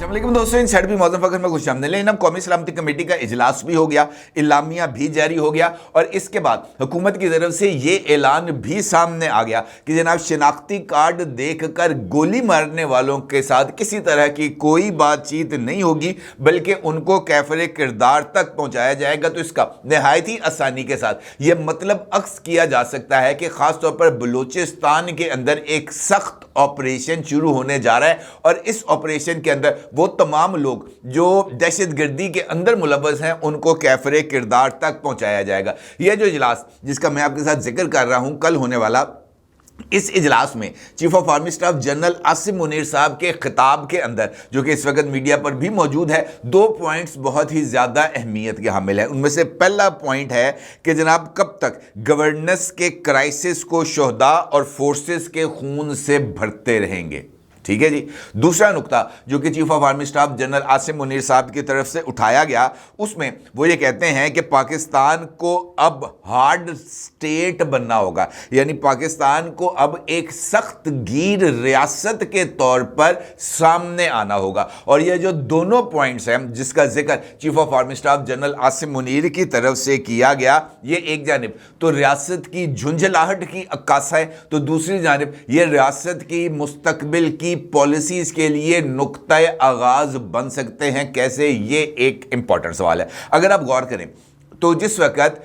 अस्सलामुअलैकुम दोस्तों, इन साइड भी मौजूद फखर में खुश आमदीद। लेकिन अब कौमी सलामती कमेटी का इजलास भी हो गया, इलामिया भी जारी हो गया और इसके बाद हुकूमत की तरफ से ये ऐलान भी सामने आ गया कि जनाब शनाख्ती कार्ड देखकर गोली मारने वालों के साथ किसी तरह की कोई बातचीत नहीं होगी, बल्कि उनको कैफरे किरदार तक पहुंचाया जाएगा। तो इसका नहायत ही आसानी के साथ ये मतलब अक्स किया जा सकता है कि खासतौर पर बलूचिस्तान के अंदर एक सख्त ऑपरेशन शुरू होने जा रहा है और इस ऑपरेशन के अंदर वो तमाम लोग जो दहशतगर्दी के अंदर मुलव्वस हैं उनको कैफरे किरदार तक पहुंचाया जाएगा। यह जो इजलास जिसका मैं आपके साथ जिक्र कर रहा हूं कल होने वाला, इस इजलास में chief of army staff general Asim Munir साहब के खिताब के अंदर, जो कि इस वक्त मीडिया पर भी मौजूद है, दो पॉइंट्स बहुत ही ज़्यादा अहमियत के हामिल हैं। उनमें से पहला पॉइंट है कि जनाब कब तक गवर्नेंस के क्राइसिस को शोहदा और फोर्सेस के खून से भरते रहेंगे। ठीक है जी। दूसरा नुक्ता जो कि chief of army staff general Asim Munir साहब की तरफ से उठाया गया, उसमें वो ये कहते हैं कि पाकिस्तान को अब हार्ड स्टेट बनना होगा, यानी पाकिस्तान को अब एक सख्त गीर रियासत के तौर पर सामने आना होगा। और ये जो दोनों पॉइंट्स हैं जिसका जिक्र chief of army staff general Asim Munir की तरफ से किया गया, ये एक जानिब तो रियासत की झुंझलाहट की अक्कास है, तो दूसरी जानिब ये रियासत की मुस्तकबिल की पॉलिसीज के लिए नुक्ता आगाज बन सकते हैं। कैसे, ये एक इंपॉर्टेंट सवाल है। अगर आप गौर करें तो जिस वक्त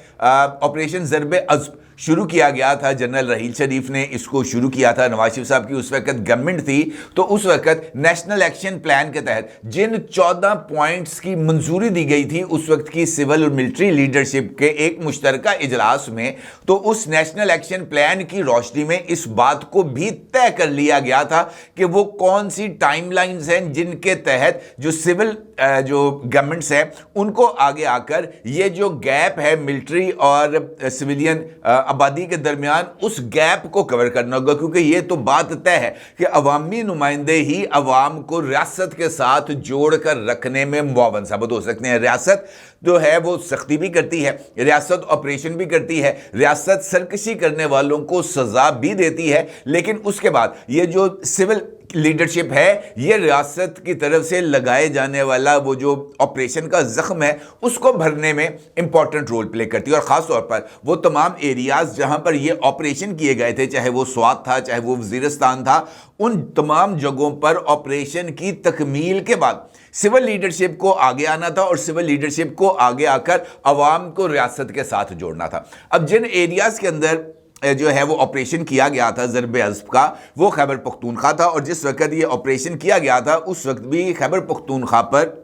ऑपरेशन ज़र्ब-ए-अज़्ब शुरू किया गया था, जनरल रहील शरीफ ने इसको शुरू किया था, नवाज शरीफ साहब की उस वक्त गवर्नमेंट थी, तो उस वक्त नेशनल एक्शन प्लान के तहत जिन 14 पॉइंट्स की मंजूरी दी गई थी उस वक्त की सिविल और मिलिट्री लीडरशिप के एक मुश्तरका इजलास में, तो उस नेशनल एक्शन प्लान की रोशनी में इस बात को भी तय कर लिया गया था कि वो कौन सी टाइमलाइंस हैं जिनके तहत जो सिविल जो गवर्नमेंट्स हैं उनको आगे आकर ये जो गैप है मिलिट्री और सिविलियन आबादी के दरमियान, उस गैप को कवर करना होगा। क्योंकि ये तो बात तय है कि अवामी नुमाइंदे ही अवाम को रियासत के साथ जोड़कर रखने में मुआवन साबित हो सकते हैं। रियासत जो है वो सख्ती भी करती है, रियासत ऑपरेशन भी करती है, रियासत सरकशी करने वालों को सजा भी देती है, लेकिन उसके बाद ये जो सिविल लीडरशिप है ये रियासत की तरफ से लगाए जाने वाला वो जो ऑपरेशन का जख्म है उसको भरने में इंपॉर्टेंट रोल प्ले करती है। और ख़ास तौर पर वो तमाम एरियाज़ जहां पर ये ऑपरेशन किए गए थे, चाहे वो स्वात था, चाहे वो वज़ीरिस्तान था, उन तमाम जगहों पर ऑपरेशन की तकमील के बाद सिविल लीडरशिप को आगे आना था और सिविल लीडरशिप को आगे आकर अवाम को रियासत के साथ जोड़ना था। अब जिन एरियाज़ के अंदर जो है वो ऑपरेशन किया गया था ज़र्ब-ए-अज़्ब का, वो खैबर पख्तूनख्वा था, और जिस वक्त ये ऑपरेशन किया गया था उस वक्त भी खैबर पख्तूनख्वा पर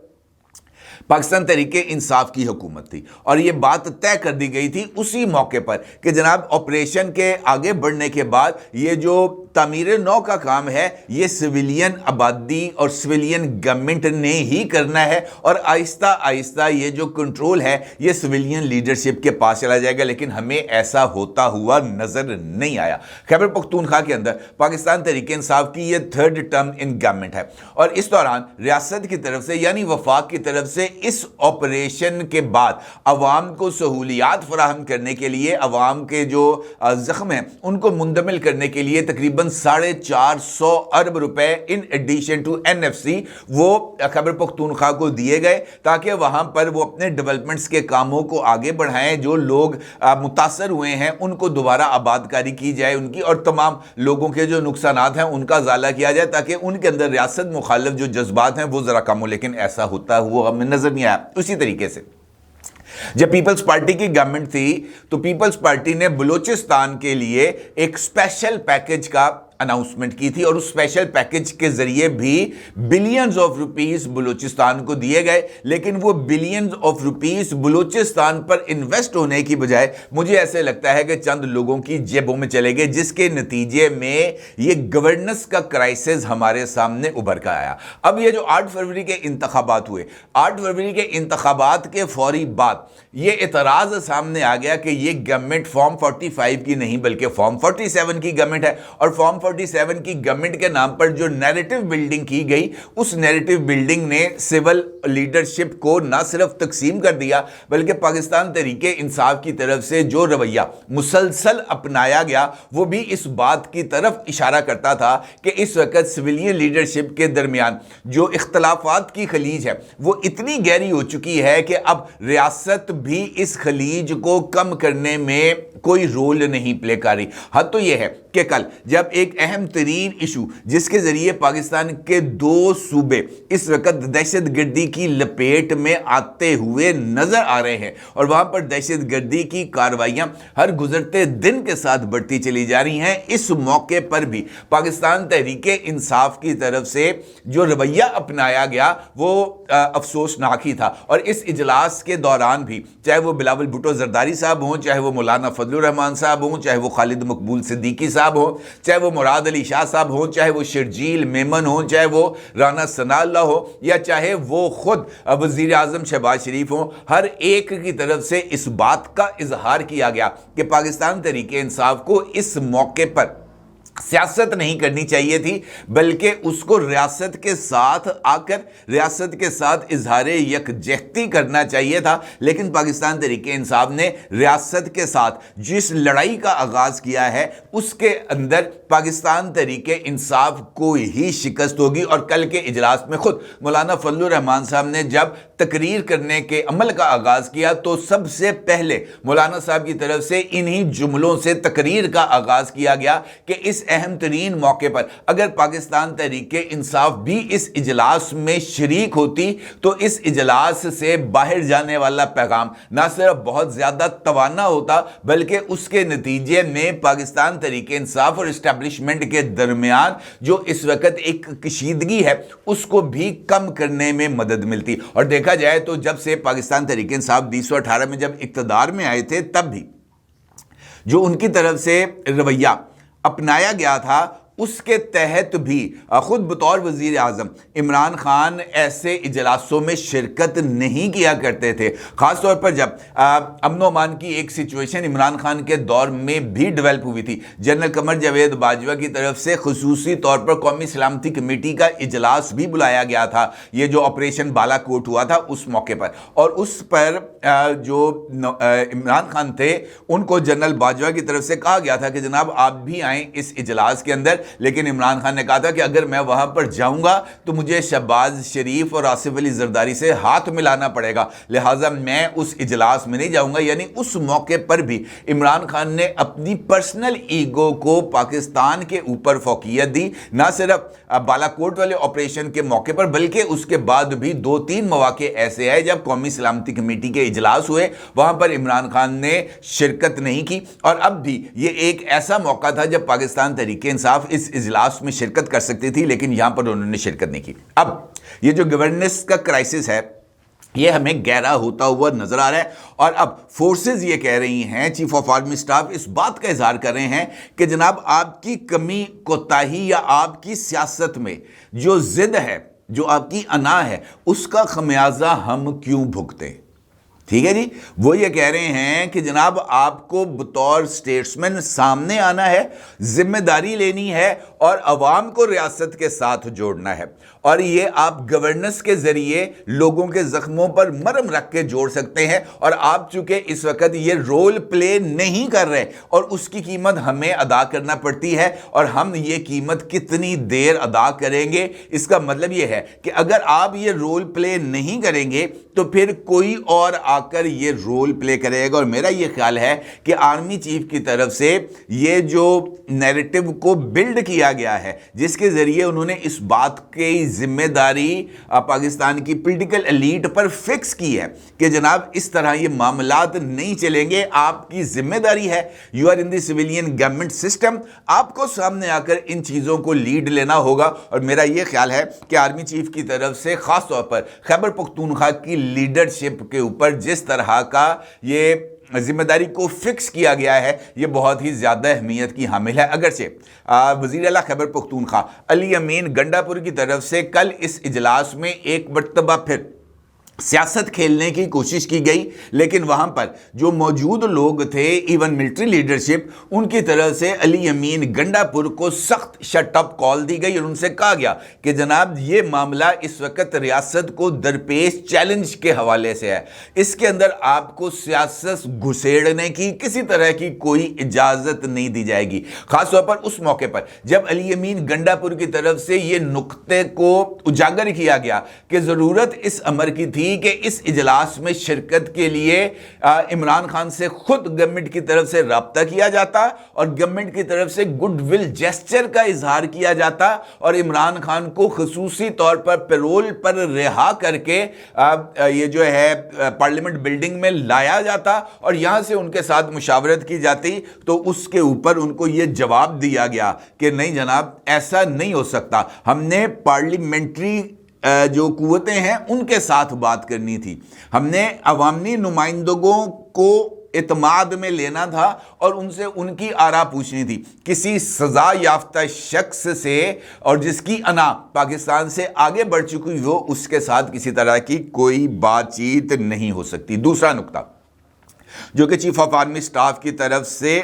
पाकिस्तान तहरीक इंसाफ की हुकूमत थी और ये बात तय कर दी गई थी उसी मौके पर कि जनाब ऑपरेशन के आगे बढ़ने के बाद ये जो तामीर नौ का काम है ये सिविलियन आबादी और सिविलियन गवर्नमेंट ने ही करना है और आहिस्ता आहिस्ता ये जो कंट्रोल है ये सिविलियन लीडरशिप के पास चला जाएगा। लेकिन हमें ऐसा होता हुआ नजर नहीं आया। खैबर पख्तूनख्वा के अंदर पाकिस्तान तहरीक इंसाफ की ये 3rd टर्म इन गवर्नमेंट है और इस दौरान रियासत की तरफ से यानी वफाक की तरफ से इस ऑपरेशन के बाद अवाम को सहूलियात फराहम करने के लिए, अवाम के जो जख्म हैं उनको मुंदमिल करने के लिए तकरीबन 450 अरब रुपए इन एडिशन टू NFC वो खैबर पख्तूनख्वा को दिए गए ताकि वहां पर वो अपने डेवलपमेंट्स के कामों को आगे बढ़ाएं। जो लोग मुतासर हुए हैं उनको दोबारा आबादकारी की जाए उनकी, और तमाम लोगों के जो नुकसानात हैं उनका ज़ाला किया जाए ताकि उनके अंदर रियासत मुखालिफ जो जज्बात हैं वो ज़रा कम हो। लेकिन ऐसा होता हुआ हमें नजर नहीं आया। उसी तरीके से जब पीपल्स पार्टी की गवर्नमेंट थी तो पीपल्स पार्टी ने बलूचिस्तान के लिए एक स्पेशल पैकेज का अनाउंसमेंट की थी और उस स्पेशल पैकेज के जरिए भी बिलियंस ऑफ रुपीस बलूचिस्तान को दिए गए। लेकिन वो बिलियंस ऑफ रुपीस बलूचिस्तान पर इन्वेस्ट होने की बजाय मुझे ऐसे लगता है कि चंद लोगों की जेबों में चले गए, जिसके नतीजे में ये गवर्नेंस का क्राइसिस हमारे सामने उभर कर आया। अब ये जो 8 फरवरी के इंतखाबात हुए, 8 फरवरी के इंतखाबात के फौरी बाद ये एतराज़ सामने आ गया कि ये गवर्नमेंट फॉर्म 45 की नहीं बल्कि फॉर्म 47 की गवर्नमेंट है और फॉर्म AK-47 की गवर्नमेंट के नाम पर जो नैरेटिव बिल्डिंग की गई, उस नैरेटिव बिल्डिंग ने सिविल लीडरशिप को ना सिर्फ तकसीम कर दिया, बल्कि पाकिस्तान तहरीके इंसाफ की तरफ से जो रवैया मुसलसल अपनाया गया वो भी इस बात की तरफ इशारा करता था कि इस वक्त सिविलियन लीडरशिप के दरमियान जो इख्तलाफात की खलीज है वो इतनी गहरी हो चुकी है कि अब रियासत भी इस खलीज को कम करने में कोई रोल नहीं प्ले कर रही। हद तो यह है कि कल जब एक अहम तरीन इशू जिसके जरिए पाकिस्तान के 2 सूबे इस वक्त दहशत गर्दी की लपेट में आते हुए नजर आ रहे हैं और वहां पर दहशत गर्दी की कार्रवाइयां हर गुजरते दिन के साथ बढ़ती चली जा रही हैं, इस मौके पर भी पाकिस्तान तहरीके इंसाफ की तरफ से जो रवैया अपनाया गया वो अफसोसनाक ही था। और इस इजलास के दौरान भी चाहे वो बिलावल भुट्टो जरदारी साहब हों, चाहे वो मौलाना फजलुर रहमान साहब हों, चाहे वो खालिद मकबूल सिद्दीकी साहब हो, चाहे वो मुराद अली शाह साहब हो, चाहे वो शर्जील मेमन हो, चाहे वो राना सनाउल्लाह हो, या चाहे वो खुद वजीर आजम शहबाज शरीफ हो, हर एक की तरफ से इस बात का इजहार किया गया कि पाकिस्तान तहरीके इंसाफ को इस मौके पर सियासत नहीं करनी चाहिए थी, बल्कि उसको रियासत के साथ आकर रियासत के साथ इजहार यकजहती करना चाहिए था। लेकिन पाकिस्तान तहरीके इंसाफ ने रियासत के साथ जिस लड़ाई का आगाज किया है उसके अंदर पाकिस्तान तहरीके इंसाफ को ही शिकस्त होगी। और कल के इजलास में खुद मौलाना फजलुर रहमान साहब ने जब तकरीर करने के अमल का आगाज किया तो सबसे पहले मौलाना साहब की तरफ से इन्हीं जुमलों से तकरीर का आगाज किया गया कि इस अहम तरीन मौके पर अगर पाकिस्तान तहरीके इंसाफ भी इस इजलास में शरीक होती तो इस इजलास से बाहर जाने वाला पैगाम ना सिर्फ बहुत ज्यादा तवाना होता, बल्कि उसके नतीजे में पाकिस्तान तहरीके इंसाफ और एस्टेब्लिशमेंट के दरमियान जो इस वक्त एक कशीदगी है उसको भी कम करने में मदद मिलती। और देखा जाए तो जब से पाकिस्तान तहरीके इंसाफ 2018 में जब इक्तदार में आए थे तब भी जो उनकी तरफ से रवैया अपनाया गया था उसके तहत भी खुद बतौर वजीर आजम इमरान खान ऐसे इजलासों में शिरकत नहीं किया करते थे। ख़ासतौर पर जब अमन अमान की एक सिचुएशन इमरान खान के दौर में भी डेवलप हुई थी, जनरल कमर जावेद बाजवा की तरफ से खुसूसी तौर पर कौमी सलामती कमेटी का इजलास भी बुलाया गया था, ये जो ऑपरेशन बालाकोट हुआ था उस मौके पर। और उस पर जो इमरान खान थे उनको जनरल बाजवा की तरफ से कहा गया था कि जनाब आप भी आएँ इस इजलास के अंदर, लेकिन इमरान खान ने कहा था कि अगर मैं वहां पर जाऊंगा तो मुझे शहबाज शरीफ और आसिफ अली जरदारी से हाथ मिलाना पड़ेगा, लिहाजा मैं उस इजलास में नहीं जाऊंगा। यानी उस मौके पर भी इमरान खान ने अपनी पर्सनल ईगो को पाकिस्तान के ऊपर फौकियत दी, ना सिर्फ बालाकोट वाले ऑपरेशन के मौके पर बल्कि उसके बाद भी 2-3 मौके ऐसे आए जब कौमी सलामती कमेटी के इजलास हुए, वहां पर इमरान खान ने शिरकत नहीं की। और अब भी ये एक ऐसा मौका था जब पाकिस्तान तहरीके इंसाफ इस इजलास में शिरकत कर सकती थी, लेकिन यहां पर उन्होंने शिरकत नहीं की। अब ये जो गवर्नेंस का क्राइसिस है ये हमें गहरा होता हुआ नजर आ रहा है और अब फोर्सेस ये कह रही हैं, चीफ ऑफ आर्मी स्टाफ इस बात का इजहार कर रहे हैं कि जनाब आपकी कमी कोताही या आपकी सियासत में जो जिद है, जो आपकी अना है, उसका खमियाजा हम क्यों भुगतें। ठीक है जी, वो ये कह रहे हैं कि जनाब आपको बतौर स्टेट्समैन सामने आना है, जिम्मेदारी लेनी है और अवाम को रियासत के साथ जोड़ना है, और ये आप गवर्नेंस के जरिए लोगों के जख्मों पर मरहम रख के जोड़ सकते हैं। और आप चूंकि इस वक्त ये रोल प्ले नहीं कर रहे और उसकी कीमत हमें अदा करना पड़ती है, और हम ये कीमत कितनी देर अदा करेंगे, इसका मतलब ये है कि अगर आप ये रोल प्ले नहीं करेंगे तो फिर कोई और आकर ये रोल प्ले करेगा। और मेरा ये ख्याल है कि आर्मी चीफ की तरफ से ये जो नैरेटिव को बिल्ड किया गया है, जिसके जरिए उन्होंने इस बात की जिम्मेदारी पाकिस्तान की पॉलिटिकल एलीट पर फिक्स की है कि जनाब इस तरह ये मामलात नहीं चलेंगे, आपकी जिम्मेदारी है, you are in the civilian government system, आपको सामने आकर इन चीज़ों को लीड लेना होगा। और मेरा ये ख्याल है कि आर्मी चीफ की तरफ से खास तौर पर खैबर पख्तूनख्वा की लीडरशिप के ऊपर जिस तरह का ये जिम्मेदारी को फिक्स किया गया है, ये बहुत ही ज़्यादा अहमियत की हामिल है। अगरचे वज़ीर आला खैबर पख्तूनख्वा अली अमीन गंडापुर की तरफ से कल इस इजलास में एक मरतबा फिर सियासत खेलने की कोशिश की गई, लेकिन वहां पर जो मौजूद लोग थे, इवन मिलिट्री लीडरशिप, उनकी तरफ से अली अमीन गंडापुर को सख्त शटअप कॉल दी गई और उनसे कहा गया कि जनाब ये मामला इस वक्त रियासत को दरपेश चैलेंज के हवाले से है, इसके अंदर आपको सियासत घुसेड़ने की किसी तरह की कोई इजाजत नहीं दी जाएगी। खासतौर पर उस मौके पर जब अली अमीन गंडापुर की तरफ से ये नुक्ते को उजागर किया गया कि जरूरत इस अमर की थी कि इस इजलास में शिरकत के लिए इमरान खान से खुद गवर्नमेंट की तरफ से राब्ता किया जाता और गवर्नमेंट की तरफ से गुडविल जेस्चर का इजहार किया जाता और इमरान खान को खुसूसी तौर पर पैरोल पर रिहा करके ये जो है पार्लियामेंट बिल्डिंग में लाया जाता और यहां से उनके साथ मुशावरत की जाती, तो उसके ऊपर उनको ये जवाब दिया गया कि नहीं जनाब, ऐसा नहीं हो सकता, हमने पार्लियामेंट्री जो कुव्वतें हैं उनके साथ बात करनी थी, हमने अवामी नुमाइंदों को इत्माद में लेना था और उनसे उनकी आरा पूछनी थी। किसी सजा याफ्ता शख्स से और जिसकी अना पाकिस्तान से आगे बढ़ चुकी हो, उसके साथ किसी तरह की कोई बातचीत नहीं हो सकती। दूसरा नुक्ता जो कि चीफ ऑफ आर्मी स्टाफ की तरफ से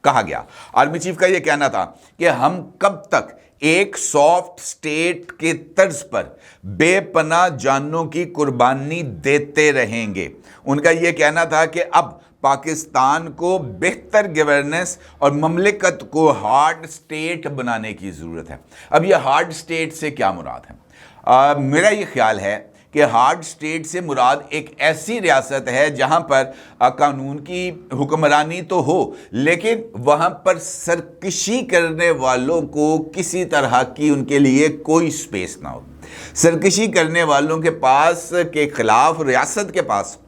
कहा गया, आर्मी चीफ का यह कहना था कि हम कब तक एक सॉफ्ट स्टेट के तर्ज पर बेपनाह जानों की कुर्बानी देते रहेंगे। उनका यह कहना था कि अब पाकिस्तान को बेहतर गवर्नेंस और ममलिकत को हार्ड स्टेट बनाने की ज़रूरत है। अब यह हार्ड स्टेट से क्या मुराद है? मेरा ये ख्याल है कि हार्ड स्टेट से मुराद एक ऐसी रियासत है जहां पर कानून की हुक्मरानी तो हो, लेकिन वहां पर सरकशी करने वालों को किसी तरह की उनके लिए कोई स्पेस ना हो। सरकशी करने वालों के पास के खिलाफ रियासत के पास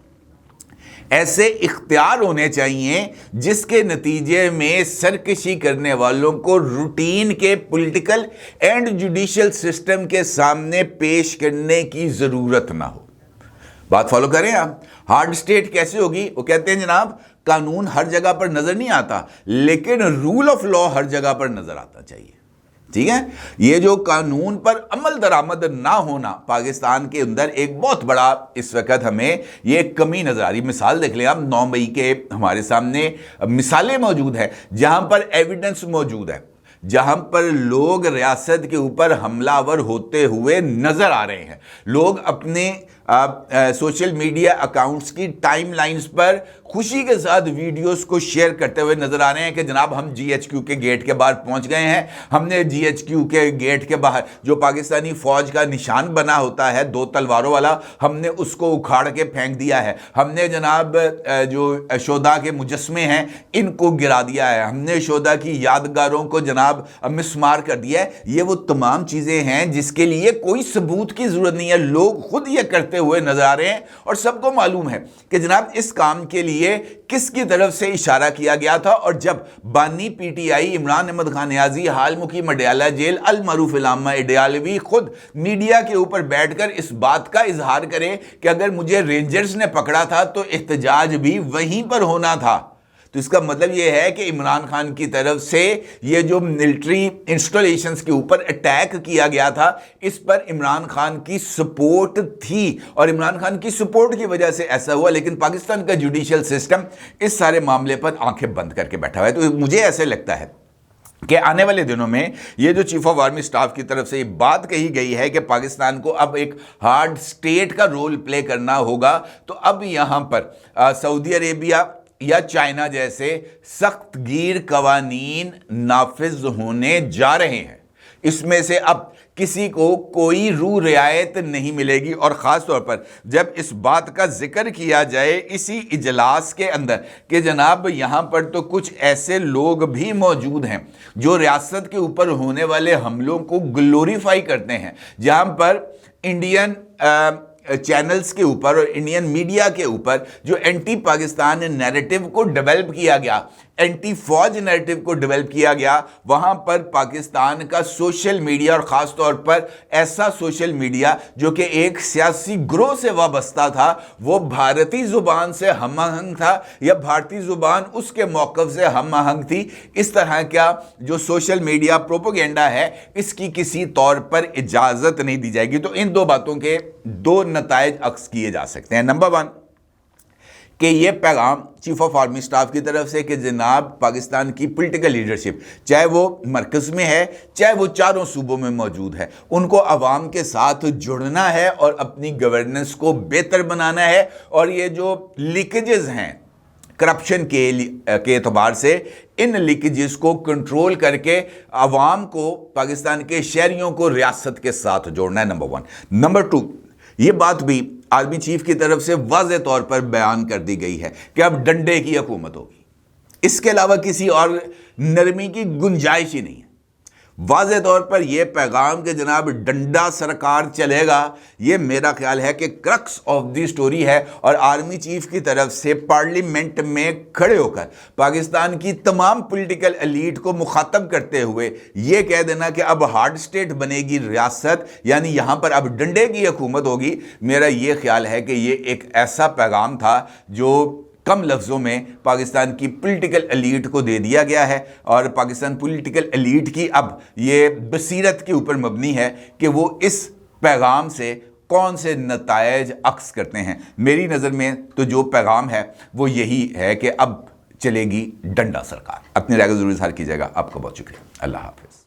ऐसे इख्तियार होने चाहिए जिसके नतीजे में सरकशी करने वालों को रूटीन के पॉलिटिकल एंड जुडिशियल सिस्टम के सामने पेश करने की ज़रूरत ना हो। बात फॉलो करें आप। हार्ड स्टेट कैसे होगी? वो कहते हैं जनाब, कानून हर जगह पर नज़र नहीं आता, लेकिन रूल ऑफ लॉ हर जगह पर नज़र आना चाहिए। ठीक है, ये जो कानून पर अमल दरामद ना होना पाकिस्तान के अंदर एक बहुत बड़ा इस वक्त हमें ये कमी नजर आ रही। मिसाल देख लें आप, 9 मई के हमारे सामने मिसालें मौजूद हैं जहां पर एविडेंस मौजूद है, जहां पर लोग रियासत के ऊपर हमलावर होते हुए नजर आ रहे हैं। लोग अपने सोशल मीडिया अकाउंट्स की टाइमलाइंस पर खुशी के साथ वीडियोस को शेयर करते हुए नजर आ रहे हैं कि जनाब हम जीएचक्यू के गेट के बाहर पहुंच गए हैं, हमने जीएचक्यू के गेट के बाहर जो पाकिस्तानी फौज का निशान बना होता है 2 तलवारों वाला, हमने उसको उखाड़ के फेंक दिया है, हमने जनाब जो शोदा के मुजस्मे हैं इनको गिरा दिया है, हमने शोदा की यादगारों को जनाब मिसमार कर दिया है। ये वो तमाम चीजें हैं जिसके लिए कोई सबूत की जरूरत नहीं है, लोग खुद ये करते हुए नजर आ रहे हैं और सबको मालूम है कि जनाब इस काम के लिए किसकी तरफ से इशारा किया गया था। और जब बानी पीटीआई इमरान अहमद खान नियाजी हाल मुकीम अडयाला जेल अल मरूफ इलामा अडयालवी खुद मीडिया के ऊपर बैठकर इस बात का इजहार करे कि अगर मुझे रेंजर्स ने पकड़ा था तो एहतजाज भी वहीं पर होना था, तो इसका मतलब यह है कि इमरान खान की तरफ से ये जो मिलिट्री इंस्टॉलेशंस के ऊपर अटैक किया गया था, इस पर इमरान खान की सपोर्ट थी और इमरान खान की सपोर्ट की वजह से ऐसा हुआ। लेकिन पाकिस्तान का जुडिशियल सिस्टम इस सारे मामले पर आंखें बंद करके बैठा हुआ है। तो मुझे ऐसे लगता है कि आने वाले दिनों में ये जो चीफ ऑफ आर्मी स्टाफ की तरफ से ये बात कही गई है कि पाकिस्तान को अब एक हार्ड स्टेट का रोल प्ले करना होगा, तो अब यहाँ पर सऊदी अरेबिया या चाइना जैसे सख्त गिर कवानीन नाफिज होने जा रहे हैं। इसमें से अब किसी को कोई रू रियायत नहीं मिलेगी। और ख़ास तौर पर जब इस बात का जिक्र किया जाए इसी इजलास के अंदर कि जनाब यहाँ पर तो कुछ ऐसे लोग भी मौजूद हैं जो रियासत के ऊपर होने वाले हमलों को ग्लोरीफाई करते हैं, जहाँ पर इंडियन चैनल्स के ऊपर और इंडियन मीडिया के ऊपर जो एंटी पाकिस्तान नैरेटिव को डेवलप किया गया, एंटी फौज नैरेटिव को डेवलप किया गया, वहां पर पाकिस्तान का सोशल मीडिया और ख़ास तौर पर ऐसा सोशल मीडिया जो कि एक सियासी ग्रोह से वाबस्ता था, वो भारतीय ज़ुबान से हम आहंग था या भारतीय ज़ुबान उसके मौक़िफ़ से हम आहंग थी। इस तरह का जो सोशल मीडिया प्रोपेगेंडा है, इसकी किसी तौर पर इजाज़त नहीं दी जाएगी। तो इन दो बातों के दो नताइज अक्स किए जा सकते हैं। नंबर वन कि ये पैगाम चीफ ऑफ आर्मी स्टाफ की तरफ से कि जनाब पाकिस्तान की पॉलिटिकल लीडरशिप, चाहे वो मरकज़ में है चाहे वो चारों सूबों में मौजूद है, उनको अवाम के साथ जुड़ना है और अपनी गवर्नेंस को बेहतर बनाना है। और ये जो लीकेजेस हैं करप्शन के एतबार से, इन लीकेजेस को कंट्रोल करके अवाम को, पाकिस्तान के शहरियों को रियासत के साथ जोड़ना है, नंबर वन। नंबर टू, ये बात भी आर्मी चीफ की तरफ से वाज़े तौर पर बयान कर दी गई है कि अब डंडे की हुकूमत होगी, इसके अलावा किसी और नरमी की गुंजाइश ही नहीं है। वाज़े तौर पर यह पैगाम कि जनाब डंडा सरकार चलेगा, ये मेरा ख्याल है कि क्रक्स ऑफ दी स्टोरी है। और आर्मी चीफ की तरफ से पार्लियामेंट में खड़े होकर पाकिस्तान की तमाम पॉलिटिकल एलीट को मुखातब करते हुए ये कह देना कि अब हार्ड स्टेट बनेगी रियासत, यानी यहाँ पर अब डंडे की हुकूमत होगी, मेरा ये ख्याल है कि ये एक ऐसा पैगाम था जो कम लफ्ज़ों में पाकिस्तान की पॉलिटिकल एलीट को दे दिया गया है। और पाकिस्तान पॉलिटिकल एलीट की अब ये बसीरत के ऊपर मबनी है कि वो इस पैगाम से कौन से नताइज अक्स करते हैं। मेरी नज़र में तो जो पैगाम है वो यही है कि अब चलेगी डंडा सरकार। अपनी राय को ज़रूर इज़हार कीजिएगा। आपका बहुत शुक्रिया। अल्लाह हाफ़िज़।